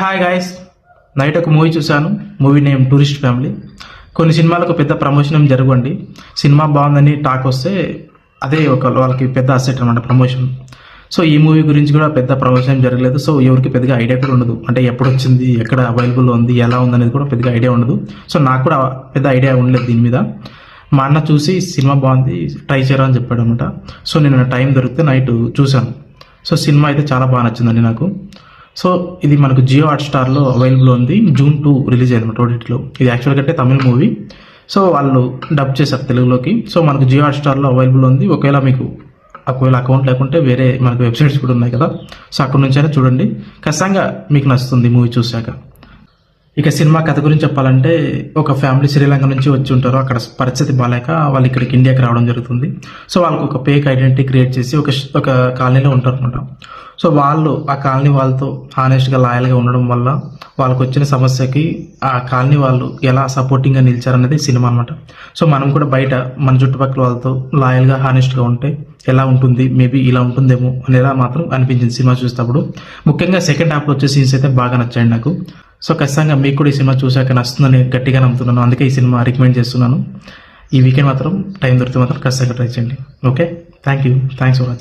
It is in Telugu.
హాయ్ గాయస్, నైట్ ఒక మూవీ చూశాను. Movie name tourist family. కొన్ని సినిమాలకు పెద్ద ప్రమోషన్ ఏం జరగండి, సినిమా బాగుందని టాక్ వస్తే అదే వాళ్ళకి పెద్ద అసెట్ అనమాట ప్రమోషన్. సో ఈ మూవీ గురించి కూడా పెద్ద ప్రమోషన్ ఏం జరగలేదు. సో ఎవరికి పెద్దగా ఐడియా కూడా ఉండదు, అంటే ఎప్పుడు వచ్చింది, ఎక్కడ అవైలబుల్ ఉంది, ఎలా ఉంది అనేది కూడా పెద్దగా ఐడియా ఉండదు. సో నాకు కూడా పెద్ద ఐడియా ఉండలేదు దీని మీద. మా అన్న చూసి సినిమా బాగుంది, ట్రై చేయరా అని చెప్పాడు అనమాట. సో నేను టైం దొరికితే నైట్ చూశాను. సో సినిమా అయితే చాలా బాగా నచ్చిందండి నాకు. సో ఇది మనకు జియో హాట్స్టార్లో అవైలబుల్ ఉంది. June 2 రిలీజ్ అయింది అనమాట ఓటీటీలో. ఇది యాక్చువల్గా అంటే తమిళ మూవీ, సో వాళ్ళు డబ్ చేశారు తెలుగులోకి. సో మనకు జియో హాట్స్టార్లో అవైలబుల్ ఉంది. ఒకవేళ అకౌంట్ లేకుంటే వేరే మనకు వెబ్సైట్స్ కూడా ఉన్నాయి కదా, సో అక్కడ నుంచి అయినా చూడండి, ఖచ్చితంగా మీకు నచ్చుతుంది మూవీ చూశాక. ఇక సినిమా కథ గురించి చెప్పాలంటే, ఒక ఫ్యామిలీ శ్రీలంక నుంచి వచ్చి ఉంటారు. అక్కడ పరిస్థితి బాగాలేక వాళ్ళు ఇక్కడికి ఇండియాకి రావడం జరుగుతుంది. సో వాళ్ళకు ఒక ఫేక్ ఐడెంటిటీ క్రియేట్ చేసి ఒక కాలనీలో ఉంటారు అనమాట. సో వాళ్ళు ఆ కాలనీ వాళ్ళతో హానెస్ట్గా లాయల్గా ఉండడం వల్ల వాళ్ళకు వచ్చిన సమస్యకి ఆ కాలనీ వాళ్ళు ఎలా సపోర్టింగ్గా నిలిచారనేది సినిమా అనమాట. సో మనం కూడా బయట మన చుట్టుపక్కల వాళ్ళతో లాయల్గా హానెస్ట్గా ఉంటే ఎలా ఉంటుంది, మేబీ ఇలా ఉంటుందేమో అనేలా మాత్రం అనిపించింది సినిమా చూసేటప్పుడు. ముఖ్యంగా సెకండ్ హాఫ్లో వచ్చే సీన్స్ అయితే బాగా నచ్చాయండి నాకు. సో ఖచ్చితంగా మీకు కూడా ఈ సినిమా చూశాక నచ్చుతుందని గట్టిగా నమ్ముతున్నాను, అందుకే ఈ సినిమా రికమెండ్ చేస్తున్నాను. ఈ వీకెండ్ మాత్రం టైం దొరికితే మాత్రం ఖచ్చితంగా ట్రై చేయండి. Okay, thank you, thanks for watching.